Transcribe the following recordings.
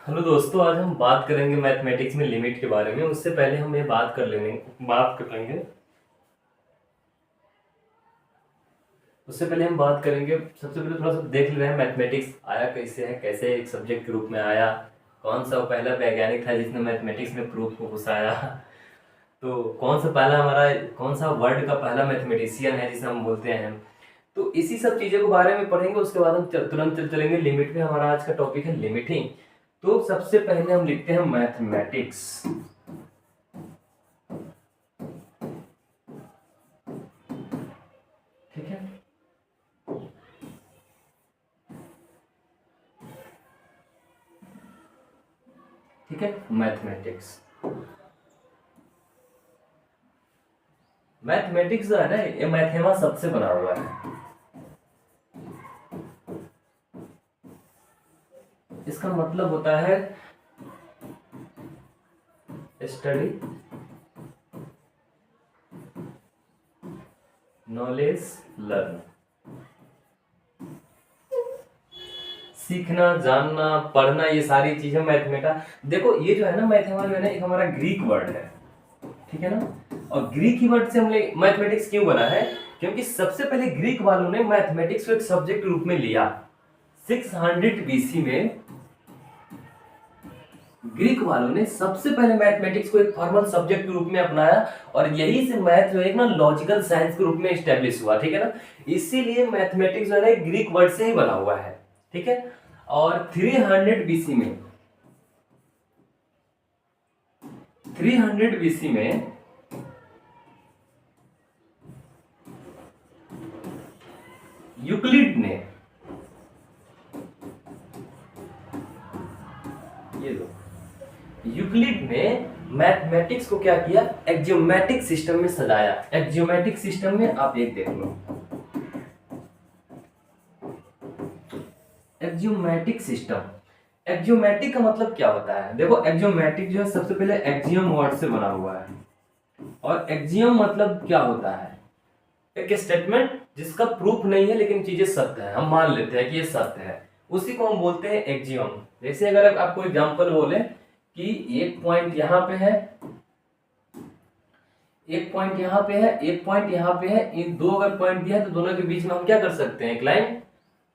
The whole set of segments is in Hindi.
हेलो दोस्तों, आज हम बात करेंगे मैथमेटिक्स में लिमिट के बारे में। उससे पहले हम ये बात कर लेंगे। उससे पहले हम बात करेंगे, सबसे पहले थोड़ा सा देख ले रहे हैं मैथमेटिक्स आया कैसे है, कैसे एक सब्जेक्ट के रूप में आया, कौन सा वो पहला वैज्ञानिक था जिसने मैथमेटिक्स में प्रूफ को घुसाया। तो कौन सा वर्ल्ड का पहला मैथमेटिशियन है जिसे हम बोलते हैं। तो इसी सब चीज़ों के बारे में पढ़ेंगे। उसके बाद हम तुरंत चल चलेंगे लिमिट में। हमारा आज का टॉपिक है लिमिटिंग। तो सबसे पहले हम लिखते हैं मैथमेटिक्स। ठीक है, ठीक है। मैथमेटिक्स मैथमेटिक्स जो है ना, ये मैथेमा सबसे बना हुआ है। इसका मतलब होता है स्टडी, नॉलेज, लर्न। सीखना, जानना, पढ़ना, ये सारी चीजें मैथमेटा। देखो ये जो है ना मैथेमा जो है ना, एक हमारा ग्रीक वर्ड है। ठीक है ना। और ग्रीक की वर्ड से हमने मैथमेटिक्स क्यों बना है? क्योंकि सबसे पहले ग्रीक वालों ने मैथमेटिक्स को एक सब्जेक्ट रूप में लिया। 600 बीसी में ग्रीक वालों ने सबसे पहले मैथमेटिक्स को एक फॉर्मल सब्जेक्ट के रूप में अपनाया, और यही से मैथ जो है ना लॉजिकल साइंस के रूप में एस्टेब्लिश हुआ। ठीक है ना। इसीलिए मैथमेटिक्स जो है ना ग्रीक वर्ड से ही बना हुआ है। ठीक है। और 300 बीसी में 300 बीसी में यूक्लिड ने मैथमेटिक्स को क्या किया? एक्जियोमेटिक सिस्टम में सजाया। एक्जियोमेटिक सिस्टम में आप एक देख लो, एक्जियोमेटिक सिस्टम। एक्जियोमेटिक का मतलब क्या होता है? देखो एक्जियोमेटिक जो है सबसे पहले एक्जियम वर्ड से बना हुआ है। और एक्जियम मतलब क्या होता है? एक स्टेटमेंट जिसका प्रूफ नहीं है लेकिन चीजें सत्य है, हम मान लेते हैं कि ये सत्य है, उसी को हम बोलते हैं एक्जियम। जैसे अगर आपको एग्जांपल बोले कि एक पॉइंट यहाँ पे है, एक पॉइंट यहाँ पे है, एक पॉइंट यहाँ पे है, इन दो अगर पॉइंट दिया है तो दोनों के बीच में हम क्या कर सकते हैं? एक लाइन,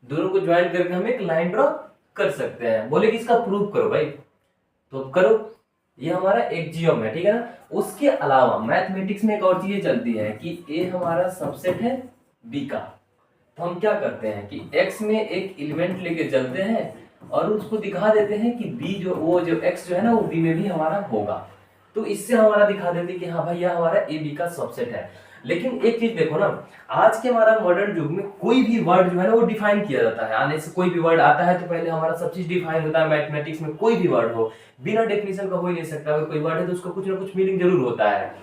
दोनों को ज्वाइन करके हम एक लाइन ड्रॉ कर सकते हैं। बोले कि इसका प्रूफ करो भाई, तो करो। ये हमारा एक्जियम है। ठीक है ना। उसके अलावा मैथमेटिक्स में एक और चीज चलती है कि ए हमारा सबसेट है बी का। तो हम क्या करते हैं कि एक्स में एक एलिमेंट लेके चलते हैं और उसको दिखा देते हैं कि बी जो एक्स जो है ना वो बी में भी हमारा होगा। तो इससे हमारा दिखा देते हैं कि हाँ भाई यह हमारा ए बी का सबसेट है। लेकिन एक चीज देखो ना, आज के हमारा मॉडर्न युग में कोई भी वर्ड जो है ना वो डिफाइन किया जाता है। आने से कोई भी वर्ड आता है तो पहले हमारा सब चीज डिफाइन होता है। मैथमेटिक्स में कोई भी वर्ड हो बिना डेफिनेशन का हो ही नहीं सकता। अगर कोई वर्ड है तो उसका कुछ ना कुछ मीनिंग जरूर होता है।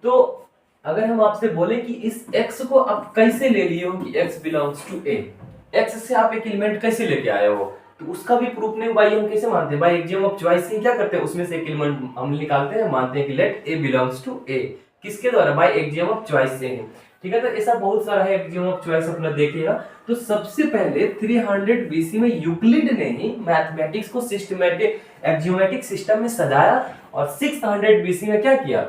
तो अगर हम आपसे बोले कि इस x को आप कैसे ले लिए हो कि x belongs to a, x से आप एक एलिमेंट कैसे लेके आए हो, तो उसका भी प्रूफ नहीं। बाई हम कैसे मानते हैं? बाई एक्जियम ऑफ चॉइस से क्या करते हैं? उसमें से एक एलिमेंट हम निकालते हैं, मानते हैं कि let a belongs to a। किसके द्वारा? बाई एक्जियम ऑफ चॉइस से है। ठीक है। तो ऐसा बहुत सारा है एक्जियम ऑफ चॉइस, अपना देखिएगा। तो सबसे पहले 300 बीसी में यूक्लिड ने ही मैथमेटिक्स को सिस्टमैटिक एक्जियोमेटिक सिस्टम में सजाया। और 600 बीसी में क्या किया?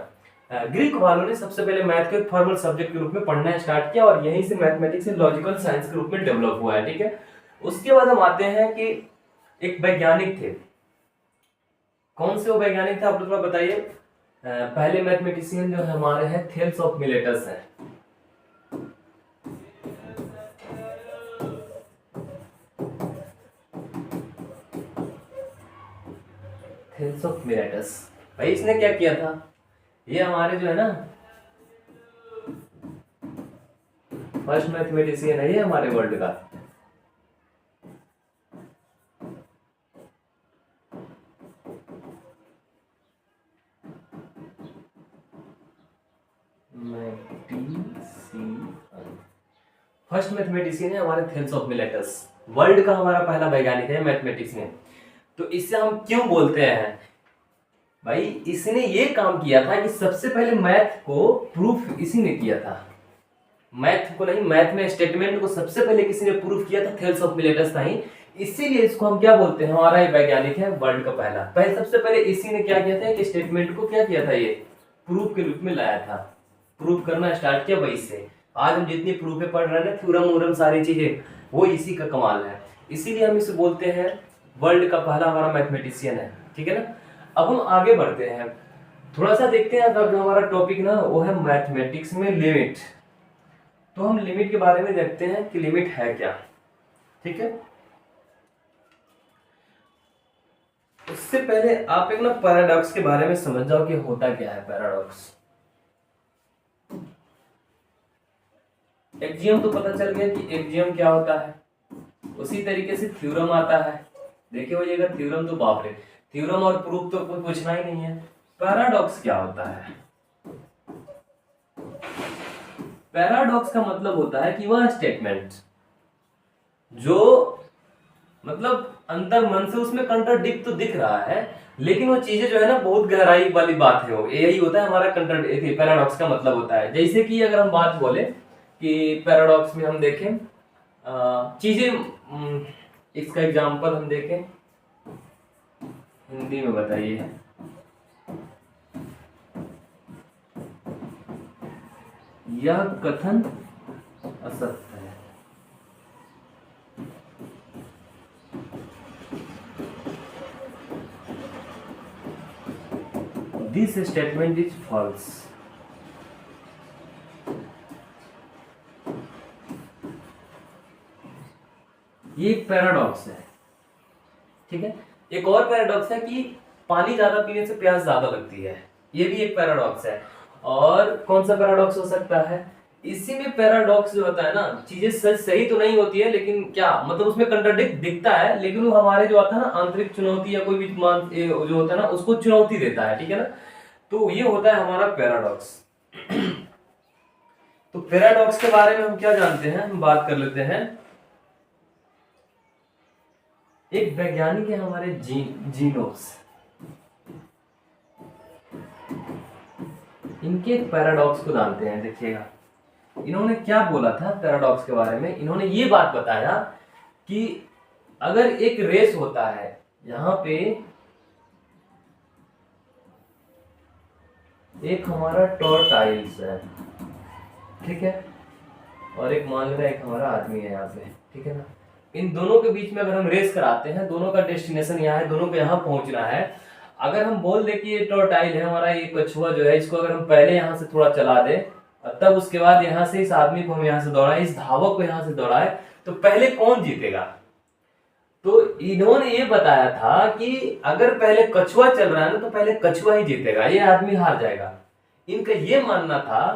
ग्रीक वालों ने सबसे पहले मैथ को एक फॉर्मल सब्जेक्ट के रूप में पढ़ना स्टार्ट किया, और यहीं से मैथमेटिक्स लॉजिकल साइंस के रूप में डेवलप हुआ है। ठीक है। उसके बाद हम आते हैं कि एक वैज्ञानिक थे। कौन से वो वैज्ञानिक थे आप लोग थोड़ा बताइए। पहले मैथमेटिशियन जो हमारे हैं थेल्स ऑफ मिलेटस है। थेल्स ऑफ मिलेटस भाई, इसने क्या किया था? ये हमारे जो है ना फर्स्ट मैथमेटिशियन है ये हमारे वर्ल्ड का। फर्स्ट मैथमेटिशियन है हमारे थेल्स ऑफ मिलेटस। वर्ल्ड का हमारा पहला वैज्ञानिक है मैथमेटिक्स में। तो इससे हम क्यों बोलते हैं भाई? इसने ये काम किया था कि सबसे पहले मैथ को प्रूफ इसी ने किया था। मैथ को नहीं, मैथ में स्टेटमेंट को सबसे पहले किसी ने प्रूफ किया था? थेल्स ऑफ मिलेटस था ही। इसीलिए इसको हम क्या बोलते हैं, हमारा ये वैज्ञानिक है वर्ल्ड का पहले सबसे पहले इसी ने क्या किया था कि स्टेटमेंट को क्या किया था, ये प्रूफ के रूप में लाया था, प्रूफ करना स्टार्ट किया वही से। आज हम जितनी प्रूफे पढ़ रहे हैं ना, थ्योरम वोरम सारी चीजें, वो इसी का कमाल है। इसीलिए हम इसे बोलते हैं वर्ल्ड का पहला हमारा मैथमेटिशियन है, ठीक है ना। अब हम आगे बढ़ते हैं, थोड़ा सा देखते हैं। अब हमारा टॉपिक ना वो है मैथमेटिक्स में लिमिट। तो हम लिमिट के बारे में देखते हैं कि लिमिट है क्या, ठीक है। उससे पहले आप एक ना पैराडॉक्स के बारे में समझ जाओ कि होता क्या है पैराडॉक्स। एक्जियम तो पता चल गया कि एक्जियम क्या होता है, उसी तरीके से थ्योरम आता है। देखिए वही थ्योरम तो बाप रे, थ्योरम और प्रूफ तो कोई पूछना ही नहीं है। पैराडॉक्स क्या होता है? पैराडॉक्स का मतलब होता है कि वह स्टेटमेंट जो मतलब अंतर मन से उसमें कंट्राडिक्ट तो दिख रहा है, लेकिन वो चीजें जो है ना बहुत गहराई वाली बात है, वो यही होता है हमारा पैराडॉक्स का मतलब होता है। जैसे कि अगर हम बात बोले कि पैराडॉक्स में हम देखें चीजें, इसका एग्जांपल हम देखें, हिंदी में बताइए। यह कथन असत्य है। This statement is false. ये एक पैराडॉक्स है, ठीक है। एक और पैराडॉक्स है कि पानी ज्यादा पीने से प्यास ज्यादा लगती है, ये भी एक पैराडॉक्स है। और कौन सा पैराडॉक्स हो सकता है? इसी में पैराडॉक्स जो होता है ना, चीजें सच सही तो नहीं होती है, लेकिन क्या मतलब उसमें कंट्राडिक्ट दिखता है, लेकिन वो हमारे जो आता है ना आंतरिक चुनौती या कोई भी जो होता है ना उसको चुनौती देता है, ठीक है ना। तो ये होता है हमारा पैराडॉक्स। तो पैराडॉक्स के बारे में हम क्या जानते हैं, हम बात कर लेते हैं। एक वैज्ञानिक है हमारे जीनोस, इनके पैराडॉक्स को जानते हैं। देखिएगा इन्होंने क्या बोला था पैराडॉक्स के बारे में। इन्होंने ये बात बताया कि अगर एक रेस होता है, यहां पे एक हमारा टॉर्टाइल्स है, ठीक है, और एक मान लेना एक हमारा आदमी है यहाँ पे, ठीक है ना। इन दोनों के बीच में अगर हम रेस कराते हैं, दोनों का डेस्टिनेशन यहाँ है, दोनों को यहाँ पहुंचना है। अगर हम बोल दे कि ये टॉर्टाइल है हमारा, ये कछुआ जो है, इसको अगर हम पहले यहाँ से थोड़ा चला दे और तब उसके बाद यहाँ से इस आदमी को हम यहाँ से दौड़ाए, इस धावक को यहाँ से दौड़ाए, तो पहले कौन जीतेगा? तो इन्होंने ये बताया था कि अगर पहले कछुआ चल रहा है ना, तो पहले कछुआ ही जीतेगा, ये आदमी हार जाएगा। इनका ये मानना था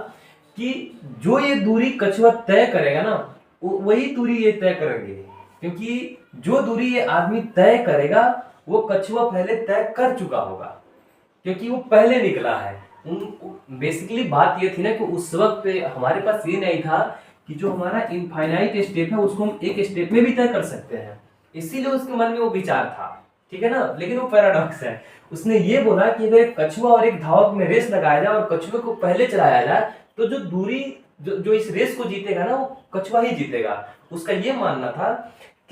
कि जो ये दूरी कछुआ तय करेगा ना, वही दूरी ये तय करेंगे, क्योंकि जो दूरी ये आदमी तय करेगा वो कछुआ पहले तय कर चुका होगा, क्योंकि वो पहले निकला है। बेसिकली बात ये थी ना कि उस वक्त पे हमारे पास ये नहीं था कि जो हमारा इनफाइनाइट स्टेप है उसको हम एक स्टेप में भी तय कर सकते हैं, इसीलिए उसके मन में वो विचार था, ठीक है ना। लेकिन वो पैराडॉक्स है, उसने ये बोला कि अगर एक कछुआ और एक धावक में रेस लगाया जाए और कछुए को पहले चलाया जाए, तो जो दूरी जो इस रेस को जीतेगा ना, वो कछुआ ही जीतेगा। उसका ये मानना था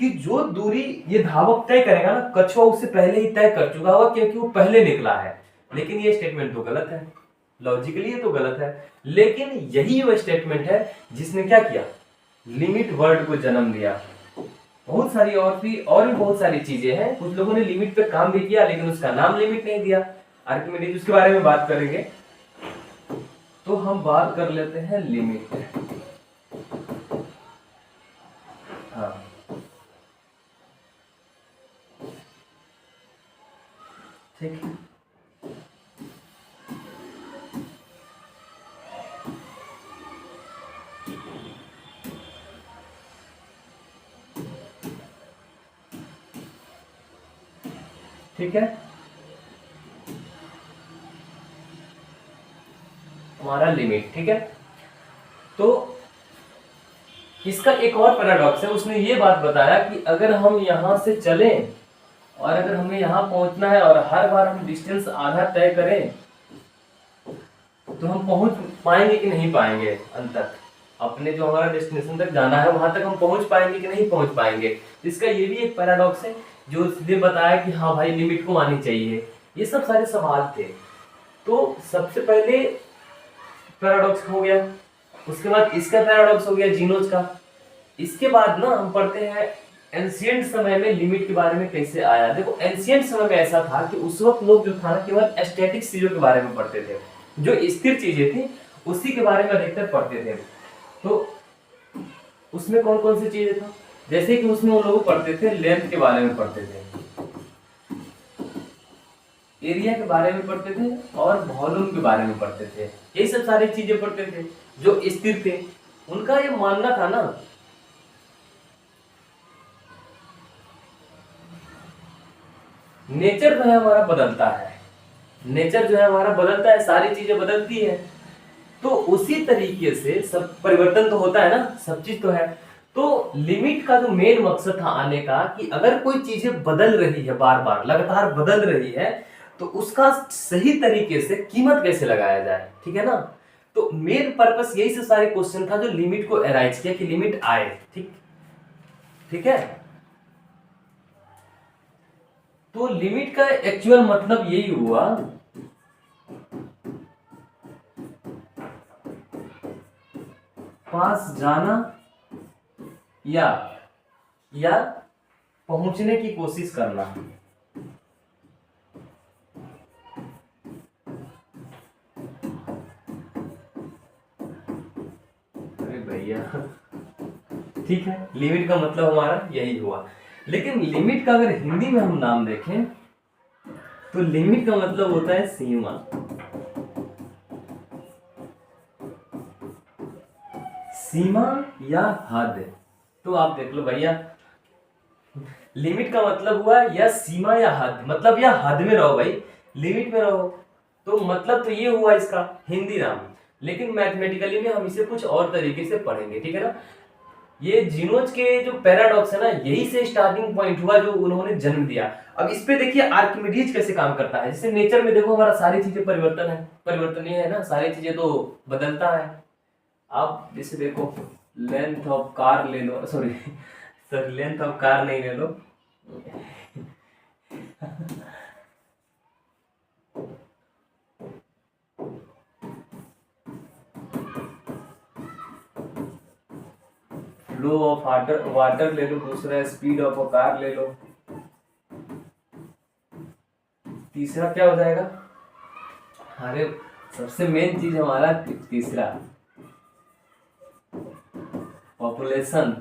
कि जो दूरी ये धावक तय करेगा ना, कछुआ उससे पहले ही तय कर चुका होगा, क्योंकि वो पहले निकला है। लेकिन ये स्टेटमेंट तो गलत है, लॉजिकली ये तो गलत है। लेकिन यही वो स्टेटमेंट है जिसने क्या किया, लिमिट वर्ड को जन्म दिया। बहुत सारी और भी बहुत सारी चीजें हैं, कुछ लोगों ने लिमिट पे काम भी किया, लेकिन उसका नाम लिमिट नहीं दिया, आर्किमिडीज। उसके बारे में बात करेंगे। तो हम बात कर लेते हैं लिमिट। हाँ, ठीक है। ठीक है, हमारा लिमिट, ठीक है। तो इसका एक और पैराडॉक्स है, उसने ये बात बताया कि अगर हम यहां से चलें और अगर हमें यहां पहुंचना है और हर बार हम डिस्टेंस आधा तय करें, तो हम पहुंच पाएंगे कि नहीं पाएंगे अंत तक। अपने जो हमारा डेस्टिनेशन तक जाना है वहां तक हम पहुंच पाएंगे कि नहीं पहुंच पाएंगे। इसका ये भी एक पैराडॉक्स है जो सीधे बताया कि हाँ भाई लिमिट को आनी चाहिए। ये सब सारे सवाल थे। तो सबसे पहले पैराडॉक्स हो गया, उसके बाद इसका पैराडॉक्स हो गया जीनोज का। इसके बाद ना हम पढ़ते हैं एंशिएंट समय में लिमिट के बारे में कैसे आया। देखो एंशिएंट समय में ऐसा था कि उस वक्त लोग जो था ना केवल स्टैटिक चीजों के बारे में पढ़ते थे, जो स्थिर चीजें थी उसी के बारे में अधिकतर पढ़ते थे। तो उसमें कौन कौन सी चीजें था, जैसे कि उसमें वो लोग पढ़ते थे लेंथ के बारे में पढ़ते थे, एरिया के बारे में पढ़ते थे और वॉल्यूम के बारे में पढ़ते थे। यही सब सारी चीजें पढ़ते थे जो स्थिर थे। उनका ये मानना था ना नेचर जो है हमारा बदलता है, नेचर जो है हमारा बदलता है, सारी चीजें बदलती है। तो उसी तरीके से सब परिवर्तन तो होता है ना, सब चीज तो है। तो लिमिट का जो मेन मकसद था आने का कि अगर कोई चीजें बदल रही है, बार बार लगातार बदल रही है, तो उसका सही तरीके से कीमत कैसे लगाया जाए, ठीक है ना। तो मेन पर्पस यही से सारे क्वेश्चन था जो लिमिट को अराइज किया कि लिमिट आए। ठीक ठीक है। तो लिमिट का एक्चुअल मतलब यही हुआ पास जाना या पहुंचने की कोशिश करना। अरे भैया ठीक है, लिमिट का मतलब हमारा यही हुआ। लेकिन लिमिट का अगर हिंदी में हम नाम देखें तो लिमिट का मतलब होता है सीमा। सीमा या हद। तो आप देख लो भैया, लिमिट का मतलब हुआ या सीमा या हद, मतलब या हद में रहो भाई, लिमिट में रहो। तो मतलब तो ये हुआ इसका हिंदी नाम। लेकिन मैथमेटिकली में हम इसे कुछ और तरीके से पढ़ेंगे, ठीक है ना। ये जीनोज के जो पैराडॉक्स है ना, यही से स्टार्टिंग पॉइंट हुआ जो उन्होंने जन्म दिया। अब इस पे देखिए आर्किमिडीज कैसे काम करता है। जैसे नेचर में देखो हमारा सारी चीजें परिवर्तन है, परिवर्तनीय है ना, सारी चीजें तो बदलता है। आप जैसे देखो लेंथ ऑफ कार ले लो, sorry sir length of car नहीं ले लो फ्लो ऑफ वाटर वाटर ले लो, दूसरा स्पीड ऑफ अ कार ले लो, तीसरा क्या हो जाएगा। अरे सबसे मेन चीज हमारा तीसरा पॉपुलेशन।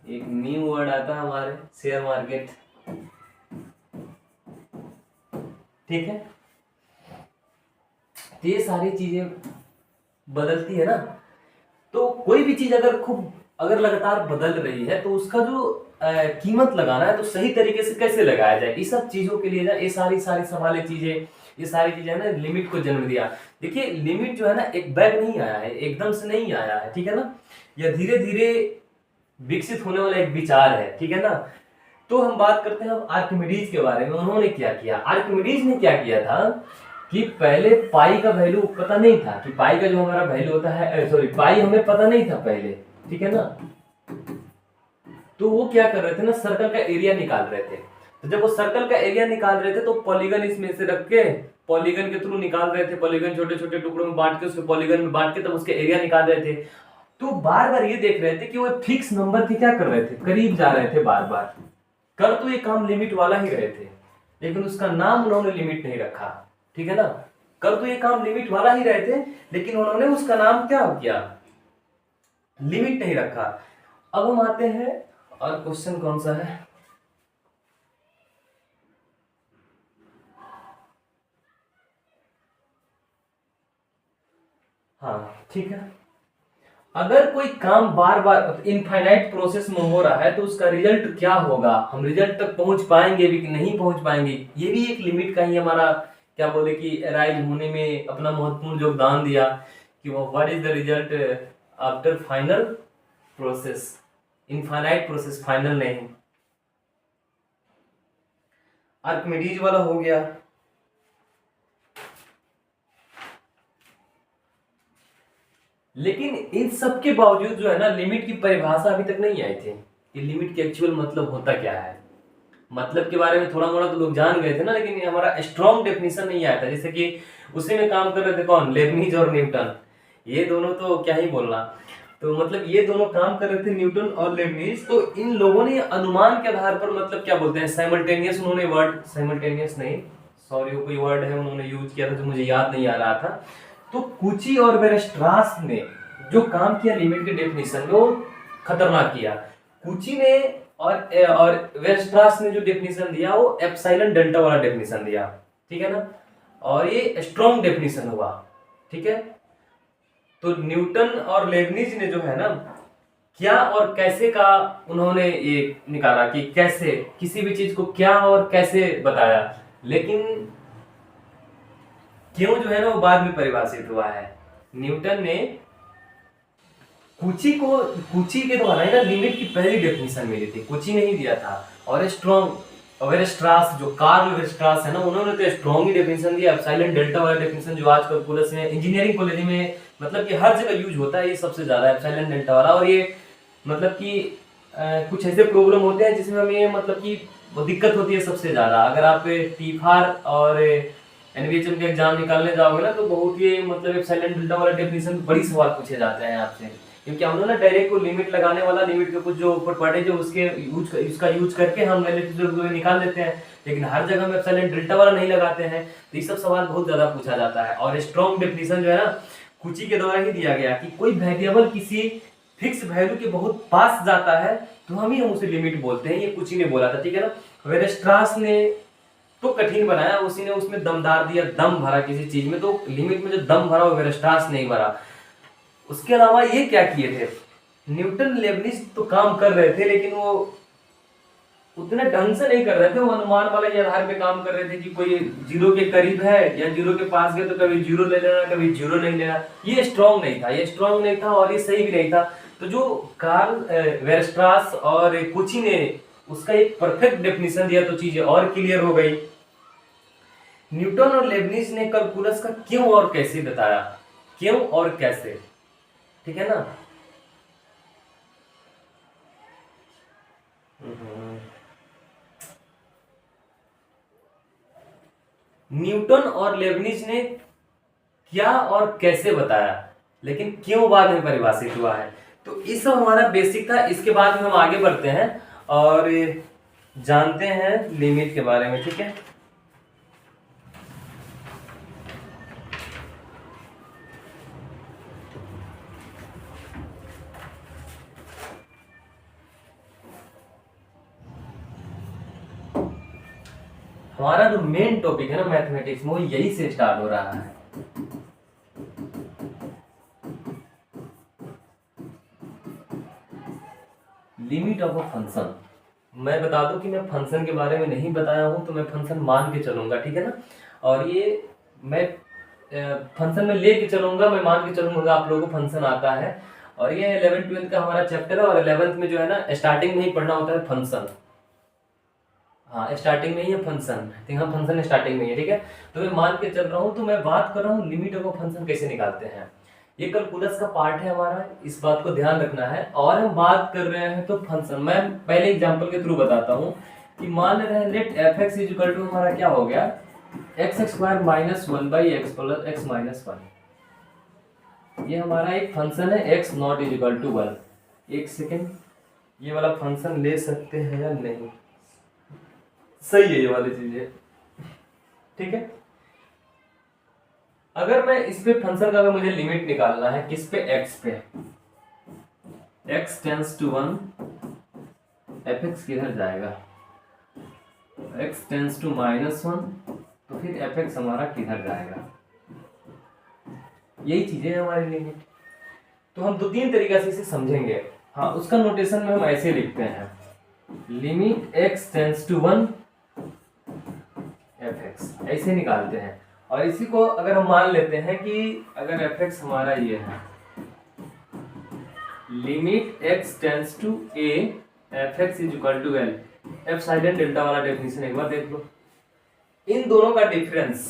एक न्यू वर्ड आता है हमारे शेयर मार्केट, ठीक है। तो ये सारी चीजें बदलती है ना। तो कोई भी चीज अगर खूब अगर लगातार बदल रही है तो उसका जो कीमत लगाना है तो सही तरीके से कैसे लगाया जाए, इस सब चीजों के लिए ना ये सारी सारी सवाल चीजें, ये सारी चीजें ना लिमिट को जन्म दिया। देखिए लिमिट जो है ना एक बैग नहीं आया है, एकदम से नहीं आया है, ठीक है ना। यह धीरे धीरे विकसित होने वाला एक विचार है, ठीक है ना। तो हम बात करते हैं अब आर्किमिडीज के बारे में। उन्होंने क्या किया, आर्किमिडीज ने क्या किया था कि पहले पाई का वैल्यू पता नहीं था कि पाई का जो हमारा वैल्यू होता है, सॉरी पाई हमें पता नहीं था पहले, ठीक है ना। तो वो क्या कर रहे थे ना, सर्कल का एरिया निकाल रहे थे। तो जब वो सर्कल का एरिया निकाल रहे थे तो पॉलीगन इसमें से रख के पॉलीगन के थ्रू निकाल रहे थे, पॉलीगन छोटे छोटे टुकड़ों में बांट के उसके पॉलीगन में बांट के तब उसके एरिया निकाल रहे थे। तो बार बार ये देख रहे थे कि वो फिक्स नंबर की क्या कर रहे थे, करीब जा रहे थे बार बार। कर तो ये काम लिमिट वाला ही रहे थे, लेकिन उसका नाम उन्होंने लिमिट नहीं रखा, ठीक है ना। कर तो ये काम लिमिट वाला ही रहे थे, लेकिन उन्होंने उसका नाम क्या किया, लिमिट नहीं रखा। अब हम आते हैं, और क्वेश्चन कौन सा है, हाँ ठीक है। अगर कोई काम बार बार इनफाइनाइट प्रोसेस में हो रहा है तो उसका रिजल्ट क्या होगा, हम रिजल्ट तक पहुंच पाएंगे भी कि नहीं पहुंच पाएंगे, ये भी एक लिमिट का ही हमारा क्या बोले कि अराइज होने में अपना महत्वपूर्ण योगदान दिया कि वो what is the result after final process. Infinite process, final नहीं। आर्किमिडीज वाला हो गया। लेकिन इन सब के बावजूद जो है ना लिमिट की परिभाषा अभी तक नहीं आई थी कि लिमिट के एक्चुअल मतलब होता क्या है। मतलब के बारे में थोड़ा मोड़ा तो लोग जान गए थे ना, लेकिन हमारा स्ट्रॉन्ग डेफिनेशन नहीं आया था। जैसे कि उसी में काम कर रहे थे कौन, लेबनीज और न्यूटन, ये दोनों तो क्या ही बोलना। तो मतलब ये दोनों काम कर रहे थे, न्यूटन और लेबनीज। तो इन लोगों ने अनुमान के आधार पर मतलब क्या बोलते हैं साइमल्टेनियस, उन्होंने वर्ड साइमल्टेनियस नहीं, सॉरी वो कोई वर्ड है उन्होंने यूज किया था जो मुझे याद नहीं आ रहा था। तो कुची और वेरस्ट्रास ने जो काम किया लिमिट के डेफिनेशन में, वो खतरनाक किया। कुची ने और वेरस्ट्रास ने जो डेफिनेशन दिया वो एप्सिलॉन डेल्टा वाला डेफिनेशन दिया, ठीक है ना, और ये स्ट्रॉन्ग डेफिनेशन हुआ, ठीक है। तो न्यूटन और लेबनीज ने जो है ना क्या और कैसे का उन्होंने ये निकाला कि कैसे किसी भी चीज को क्या और कैसे बताया, लेकिन क्यों जो है ना वो बाद में परिभाषित हुआ है। न्यूटन ने कुची के द्वारा है ना लिमिट की पहली डेफिनेशन मिली थी, कुची ने ही दिया था। और स्ट्रॉन्ग वेरस्ट्रास, जो कार्ल वेरस्ट्रास है ना, उन्होंने तो स्ट्रॉन्ग ही डेफिनेशन दिया, एप्सिलॉन डेल्टा वाला डेफिनेशन जो आज कैलकुलस में इंजीनियरिंग कॉलेज में मतलब कि हर जगह यूज होता है, ये सबसे ज्यादा एप्सिलॉन डेल्टा वाला। और ये मतलब कि कुछ ऐसे प्रॉब्लम होते हैं जिसमें हमें मतलब कि दिक्कत होती है सबसे ज्यादा। अगर आप टीफार और एनवीएचएम के एग्जाम निकालने जाओगे ना तो बहुत ही मतलब एप्सिलॉन डेल्टा वाला डेफिनेशन बड़ी सवाल पूछे जाते हैं आपसे, क्योंकि हम लोग ना डायरेक्ट को लिमिट लगाने वाला, लिमिट के कुछ जो प्रॉपर्टीज है उसके उसका यूज करके हम रिलेटिव निकाल लेते हैं, लेकिन हर जगह में एप्सिलॉन डेल्टा वाला नहीं लगाते हैं। तो ये सब सवाल बहुत ज्यादा पूछा जाता है। और स्ट्रॉन्ग डेफिनेशन जो है ना कुची के द्वारा ही दिया गया कि कोई वेरिएबल किसी फिक्स वैल्यू के बहुत पास जाता है तो हम उसे लिमिट बोलते हैं, ये कुची ने बोला था, ठीक है ना। वेरस्ट्रास ने तो कठिन बनाया, उसी ने उसमें दमदार दिया, दम भरा किसी चीज में, तो लिमिट में जो दम भरा वो वेरस्ट्रास नहीं भरा। उसके अलावा ये क्या किए थे, न्यूटन लेबनीज तो काम कर रहे थे लेकिन वो उतने ढंग से नहीं कर रहे थे, वो अनुमान वाले आधार पे काम कर रहे थे कि कोई जीरो के करीब है या जीरो के पास गए तो कभी जीरो ले लेना कभी जीरो नहीं लेना। ये स्ट्रॉन्ग नहीं था, ये स्ट्रॉन्ग नहीं था और ये सही भी नहीं था। तो जो कार्ल वेरस्ट्रास और कुची ने उसका एक परफेक्ट डेफिनेशन दिया तो चीजें और क्लियर हो गई। न्यूटन और लेबनीज ने कैलकुलस का क्यों और कैसे बताया, क्यों और कैसे, ठीक है ना। न्यूटन और लेबनीज ने क्या और कैसे बताया, लेकिन क्यों बाद में परिभाषित हुआ है। तो ये सब हमारा बेसिक था। इसके बाद में हम आगे बढ़ते हैं और जानते हैं लिमिट के बारे में, ठीक है। हमारा जो मेन टॉपिक है ना मैथमेटिक्स में, वो यही से स्टार्ट हो रहा है। Limit of a function. मैं बता दूं कि मैं फंक्शन के बारे में नहीं बताया हूं, तो मैं फंक्शन मान के चलूंगा, ठीक है ना। और ये मैं फंक्शन में लेके चलूंगा, मैं मान के चलूंगा आप लोगों को फंक्शन आता है। और ये 11th-12th का हमारा चैप्टर है, और 11th में जो है ना स्टार्टिंग में ही पढ़ना होता है फंक्शन। हाँ स्टार्टिंग में ही है फंक्शन, ठीक है, फंक्शन स्टार्टिंग में ही है, ठीक है। तो मैं मान के चल रहा हूँ, तो मैं बात कर रहा हूँ लिमिट ऑफ फंक्शन कैसे निकालते हैं। ये कैलकुलस का पार्ट है हमारा, इस बात को ध्यान रखना है। और हम बात कर रहे हैं तो फंक्शन, मैं पहले एग्जांपल के थ्रू बताता हूँ कि मान रहे हैं let f x is equal to हमारा क्या हो गया, x square minus 1/x plus x minus 1। ये हमारा एक फंक्शन है x not is equal to 1। एक सेकेंड, ये वाला फंक्शन ले सकते हैं या नहीं, सही है ये वाली चीजें, ठीक है। अगर मैं इस पे फंक्शन का, अगर मुझे लिमिट निकालना है किस पे, x पे, x टेंड्स टू 1, fx किधर जाएगा, x टेंड्स टू -1, तो फिर fx हमारा किधर जाएगा। यही चीजें हैं हमारी लिमिट। तो हम 2-3 तरीके से इसे समझेंगे। हाँ, उसका नोटेशन में हम ऐसे लिखते हैं, limit x tends to 1 fx, ऐसे निकालते हैं। और इसी को अगर हम मान लेते हैं कि अगर fx हमारा ये है, limit x tends to a fx is equal to l, epsilon delta वाला डेफिनेशन एक बार देख लो। इन दोनों का डिफरेंस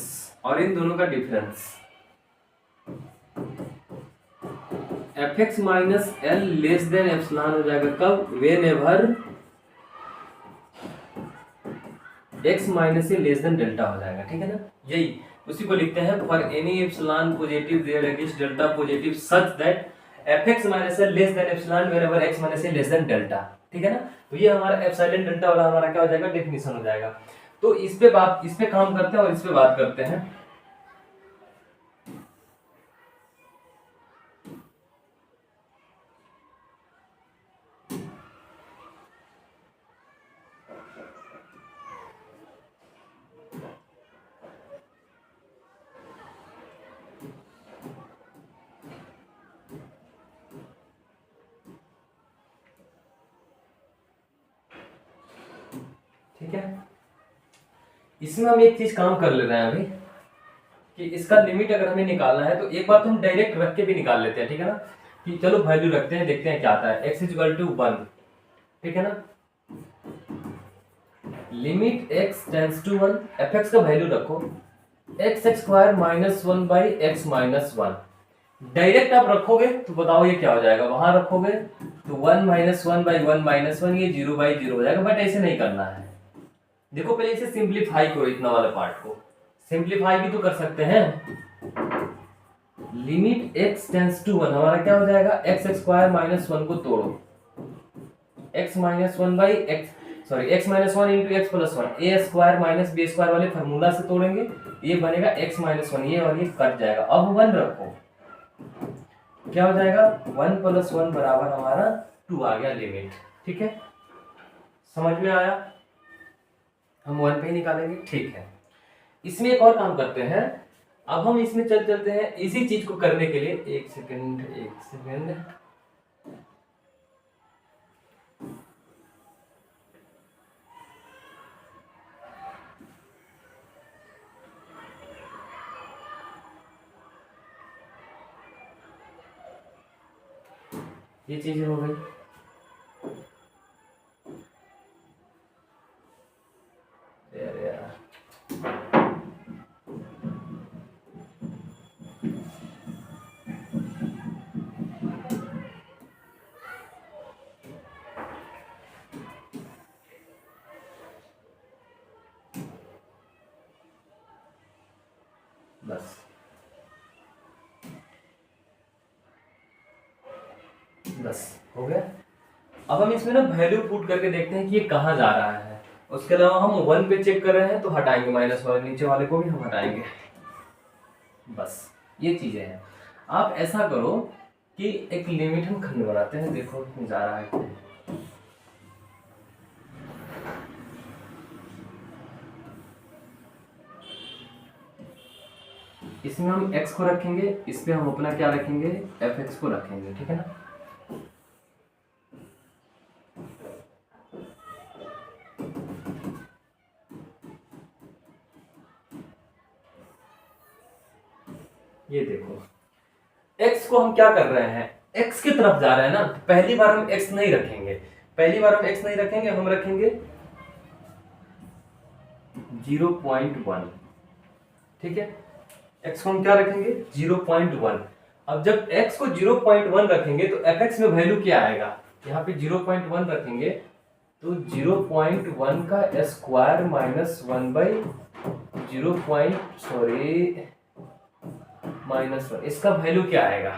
और इन दोनों का difference F x minus l less than epsilon हो जाएगा कब? When ever x minus a less than delta हो जाएगा, ठीक है ना। यही उसी को लिखते हैं for any epsilon positive there against delta positive such that f x minus l less than epsilon whenever x minus a less than delta, ठीक है ना। तो ये हमारा एप्सिलॉन डेल्टा वाला हमारा क्या हो जाएगा? डेफिनेशन हो जाएगा। तो इस पे काम करते हैं और इस पे बात करते हैं। ठीक है, इसमें हम एक चीज काम कर ले रहे हैं अभी कि इसका लिमिट अगर हमें निकालना है तो एक बार तो हम डायरेक्ट रख के भी निकाल लेते हैं, ठीक है ना। कि चलो वैल्यू रखते हैं, देखते हैं क्या आता है। x इक्वल टू 1, ठीक है ना। Limit x tends to 1, f x का वैल्यू रखो x square minus 1 by x minus 1। Direct आप रखोगे तो बताओ ये क्या हो जाएगा? वहां रखोगे तो 1 माइनस 1 बाई 1 माइनस 1, ये 0 बाई 0 हो जाएगा। बट ऐसे नहीं करना है। देखो पहले इसे सिंप्लीफाई करो, इतना वाला पार्ट को सिंप्लीफाई भी तो कर सकते हैं। लिमिट x टेंड्स टू 1 हमारा क्या हो जाएगा? एक्स स्क्वायर माइनस 1 को तोड़ो, x minus 1 by x minus 1 into x plus 1, a square minus b square वाले फॉर्मूला से तोड़ेंगे, ये बनेगा x माइनस 1, ये और ये कट जाएगा। अब 1 रखो, क्या हो जाएगा? 1 प्लस 1 बराबर हमारा 2 आ गया लिमिट, ठीक है। समझ में आया? हम 1 पे ही निकालेंगे, ठीक है। इसमें एक और काम करते हैं। अब हम इसमें चलते हैं इसी चीज को करने के लिए। एक सेकंड ये चीज हो गई। अरे यार, बस हो गया। अब हम इसमें ना वैल्यू पुट करके देखते हैं कि ये कहाँ जा रहा है। उसके अलावा हम 1 पे चेक कर रहे हैं तो हटाएंगे माइनस वाले, नीचे वाले को भी हम हटाएंगे। बस ये चीजें हैं। आप ऐसा करो कि एक लिमिट हम खंड बनाते हैं, देखो जा रहा है। इसमें हम x को रखेंगे, इस पे हम अपना क्या रखेंगे? एफ एक्स को रखेंगे, ठीक है ना। ये देखो x को हम क्या कर रहे हैं? x की तरफ जा रहे हैं ना। पहली बार हम x नहीं रखेंगे, हम रखेंगे 0.1, ठीक है। x को हम क्या रखेंगे? 0.1। अब जब x को 0.1 रखेंगे तो fx में वैल्यू क्या आएगा? यहाँ पे 0.1 रखेंगे तो 0.1 का स्क्वायर माइनस 1 बाई माइनस 1, इसका वैल्यू क्या आएगा?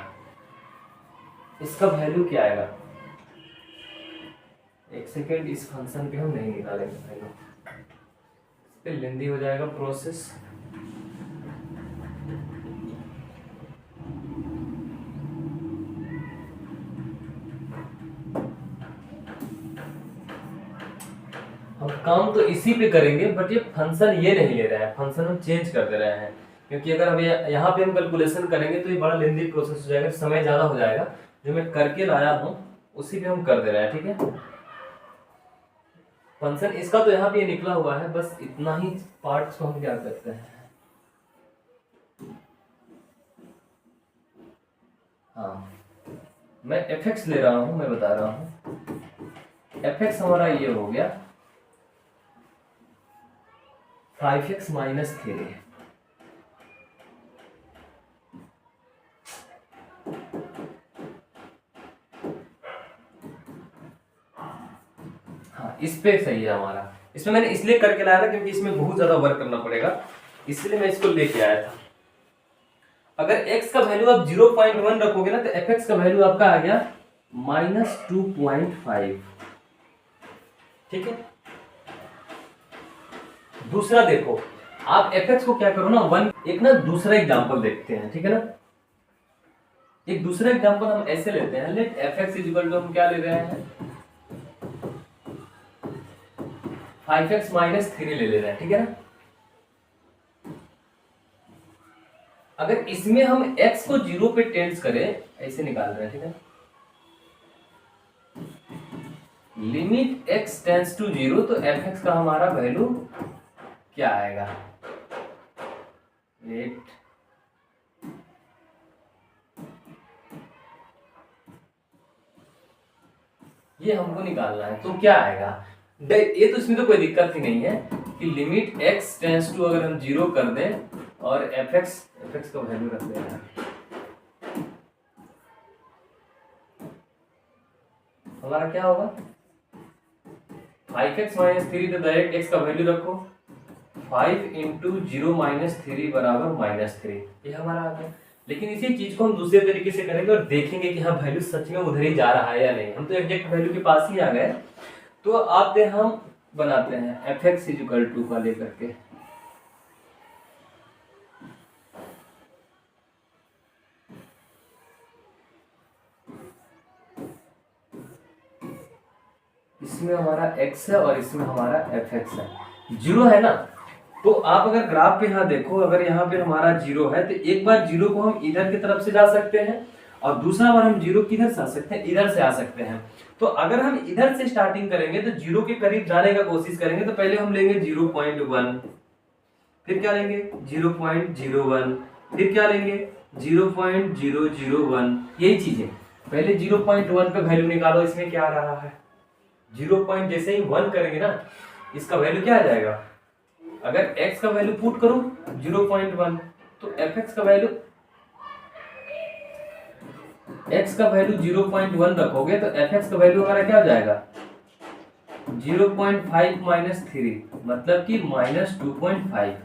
एक सेकेंड, इस फंक्शन पे हम नहीं निकालेंगे वैल्यू, इस पे लेंदी हो जाएगा प्रोसेस। हम काम तो इसी पे करेंगे, बट ये फंक्शन ये नहीं ले रहा है, फंक्शन हम चेंज कर दे रहे हैं। क्योंकि अगर हम यहाँ पे हम कैलकुलेशन करेंगे तो ये बड़ा लेंदी प्रोसेस हो जाएगा, समय ज्यादा हो जाएगा। जो मैं करके लाया हूँ उसी पे हम कर दे रहे हैं, ठीक है। फंक्शन इसका तो यहाँ पे निकला हुआ है, बस इतना ही पार्ट्स को हम क्या करते हैं। हाँ, मैं एफ एक्स ले रहा हूँ, मैं बता रहा हूँ। एफ एक्स हमारा ये हो गया 5x माइनस 3। पे सही है हमारा। इसमें मैंने इसलिए करके लाया ना क्योंकि इसमें बहुत ज्यादा वर्क करना पड़ेगा, इसलिए मैं इसको लेके आया था। अगर x का वैल्यू आप 0.1 रखोगे ना तो fx का वैल्यू आपका आ गया -2.5। ठीक है। दूसरा देखो, आप fx को क्या करो ना 1, एक ना दूसरा एग्जांपल देखते हैं, ठीक है ना। एक दूसरा एग्जांपल हम ऐसे लेते हैं, लेट fx इक्वल टू हम क्या ले रहे हैं 5x - 3 ले रहे हैं, ठीक है ना। अगर इसमें हम x को 0 पे टेंड्स करें, ऐसे निकाल रहे हैं, ठीक है। लिमिट x टेंड्स टू 0 तो fx का हमारा वैल्यू क्या आएगा, लेट ये हमको निकालना है। तो क्या आएगा, ये तो इसमें तो कोई दिक्कत ही नहीं है कि लिमिट x टेंड्स टू अगर हम 0 कर दें और fx का वैल्यू रख देना, हमारा क्या होगा 5x - 3 तो डायरेक्ट x का वैल्यू रखो, 5 × 0 - 3 = -3, ये हमारा आ गया। लेकिन इसी चीज को हम दूसरे तरीके से करेंगे और देखेंगे कि हाँ वैल्यू सच में उधर ही जा रहा है या नहीं। हम तो एग्जैक्ट वैल्यू के पास ही आ गए। तो आते हम बनाते हैं fx = का लेकर के, इसमें हमारा x है और इसमें हमारा fx है, 0 है ना। तो आप अगर ग्राफ पे यहाँ देखो, अगर यहाँ पे हमारा 0 है तो एक बार 0 को हम इधर की तरफ से जा सकते हैं और दूसरा बार हम 0 किधर से आ सकते हैं, इधर से आ सकते हैं। तो अगर हम इधर से स्टार्टिंग करेंगे तो 0 के करीब जाने का कोशिश करेंगे तो पहले हम लेंगे 0.1, फिर क्या लेंगे 0.01, फिर क्या लेंगे 0.001। यही चीजें पहले 0.1 पे वैल्यू निकालो, इसमें क्या आ रहा है 0. जैसे ही 1 करेंगे ना इसका वैल्यू क्या आ जाएगा। अगर x का वैल्यू पुट करो 0.1 तो fx का वैल्यू, x का वैल्यू 0.1 रखोगे तो fx का वैल्यू हमारा क्या हो जाएगा 0.5 - 3 मतलब कि -2.5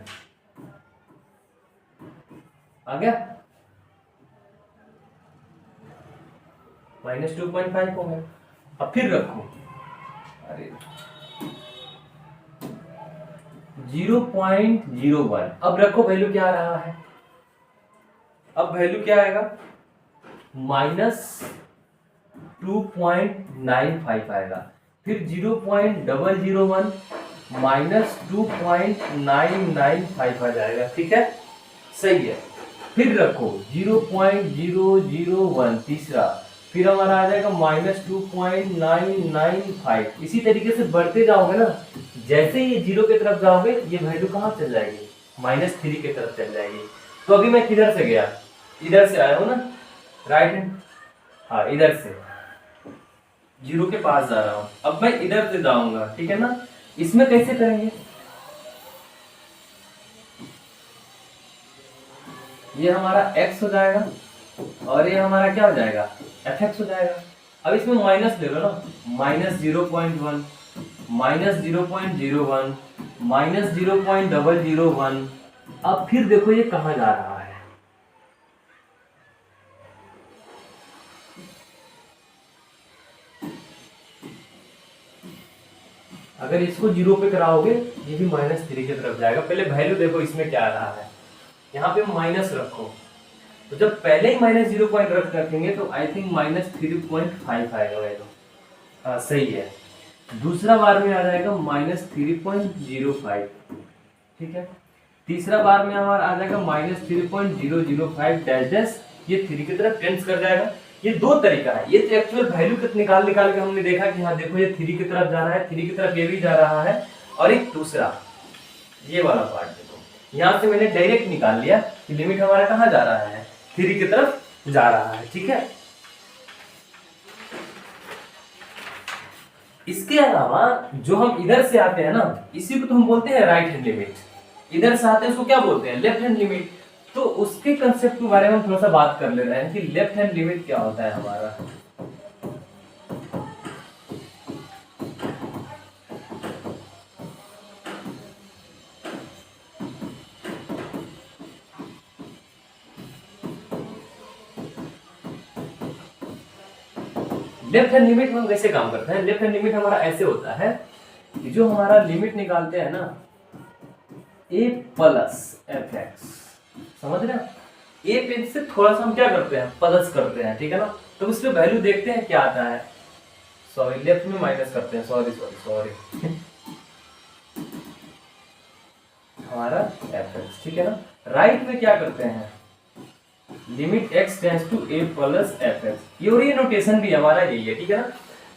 आ गया, -2.5 हो गया। अब फिर रखो, अरे 0.01, अब रखो वैल्यू क्या आ रहा है, अब वैल्यू क्या आएगा -2.95 आएगा, फिर 0.001 -2.995 आ जाएगा, ठीक है सही है। फिर रखो 0.001 तीसरा, फिर हमारा आ जाएगा -2.995। इसी तरीके से बढ़ते जाओगे ना, जैसे ही 0 की तरफ जाओगे ये वैल्यू कहाँ चल जाएगी -3 की तरफ चल जाएगी। तो अभी मैं किधर से गया, इधर से आया हूं ना, राइट हैंड, हाँ इधर से 0 के पास जा रहा हूं, अब मैं इधर से जाऊंगा, ठीक है ना। इसमें कैसे करेंगे, ये हमारा x हो जाएगा और ये हमारा क्या हो जाएगा fx हो जाएगा। अब इसमें माइनस ले लो ना, -0.1 -0.01 -0.001। अब फिर देखो ये कहां जा रहा है, अगर इसको 0 पे कराओगे ये भी -3 की तरफ जाएगा। पहले वैल्यू देखो इसमें क्या आ रहा है, यहाँ पे माइनस रखो, तो जब पहले ही -0 पॉइंट रखेंगे तो आई थिंक -3.5 आएगा वैल्यू, हाँ सही है। दूसरा बार में आ जाएगा -3.05, ठीक है। तीसरा बार में हमारा आ जाएगा -3.005 डैश, ये 3 की तरफ टेंस कर जाएगा। ये दो तरीका है, ये तो एक्चुअल वैल्यू निकाल के हमने देखा कि हाँ देखो ये 3 की तरफ जा रहा है, 3 की तरफ ये भी जा रहा है। और एक दूसरा ये वाला पार्ट देखो, यहाँ से मैंने डायरेक्ट निकाल लिया कि लिमिट हमारा कहाँ जा रहा है 3 की तरफ जा रहा है, ठीक है। इसके अलावा जो हम इधर से आते हैं ना, इसी को तो हम बोलते हैं राइट हैंड लिमिट, इधर से आते हैं उसको क्या बोलते हैं लेफ्ट हैंड लिमिट। तो उसके कंसेप्ट के बारे में हम थोड़ा सा बात कर ले रहे हैं कि लेफ्ट हैंड लिमिट क्या होता है हमारा। लेफ्ट हैंड लिमिट हम कैसे काम करते हैं? लेफ्ट हैंड लिमिट हमारा ऐसे होता है कि जो हमारा लिमिट निकालते हैं ना a प्लस एफ एक्स, समझ रहे हैं? ए पे से थोड़ा सा हम क्या करते हैं, प्लस करते हैं, ठीक है ना? तो उसमें वैल्यू देखते हैं क्या आता है। सॉरी लेफ्ट में माइनस करते हैं, सॉरी सॉरी सॉरी हमारा एफ एक्स, ठीक है ना? राइट में क्या करते हैं, limit x tends to a plus f x, ये नोटेशन भी हमारा यही है, ठीक है ना?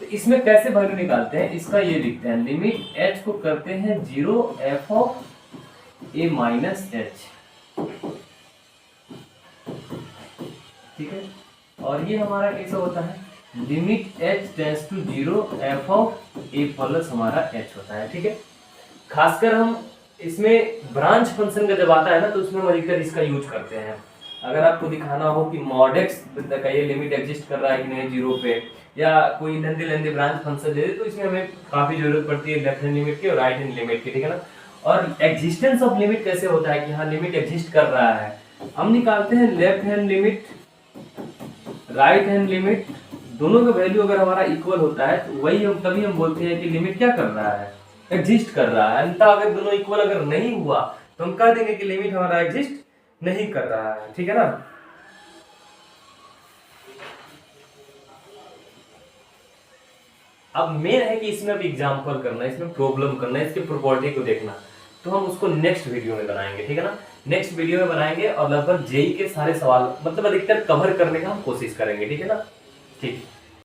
तो इसमें कैसे वैल्यू निकालते हैं, इसका ये लिखते हैं, लिमिट h को करते हैं 0 f of a minus h, ठीक है? और ये हमारा कैसा होता है, limit h tends to 0 f of a plus हमारा h होता है, ठीक है? खासकर हम इसमें ब्रांच फंक्शन का जब आता है ना तो उसमें हम अधिकतर इसका यूज करते हैं। अगर आपको दिखाना हो कि मॉड एक्स का ये लिमिट एग्जिस्ट कर रहा है कि नहीं जीरो पे, या कोई लंबे लंबे ब्रांच फंक्शन दे दे, तो इसमें हमें काफी जरूरत पड़ती है लेफ्ट हैंड लिमिट की और राइट हैंड लिमिट की, ठीक है ना? और एग्जिस्टेंस ऑफ लिमिट कैसे होता है कि हाँ लिमिट एग्जिस्ट कर रहा है, हम निकालते हैं left hand limit right hand limit, दोनों का वैल्यू अगर हमारा इक्वल होता है तो वही हम तभी हम बोलते हैं कि लिमिट क्या कर रहा है, एग्जिस्ट कर रहा है। अन्यथा अगर दोनों इक्वल अगर नहीं हुआ तो हम कह देंगे कि लिमिट हमारा एग्जिस्ट नहीं कर रहा है, ठीक है ना? अब मेन है कि इसमें अब एग्जांपल करना है, इसमें प्रॉब्लम करना है, इसके प्रॉपर्टी को देखना, तो हम उसको नेक्स्ट वीडियो में बनाएंगे, ठीक है ना? नेक्स्ट वीडियो में बनाएंगे और लगभग जेई के सारे सवाल मतलब अधिकतर कवर करने का हम कोशिश करेंगे, ठीक है ना? ठीक।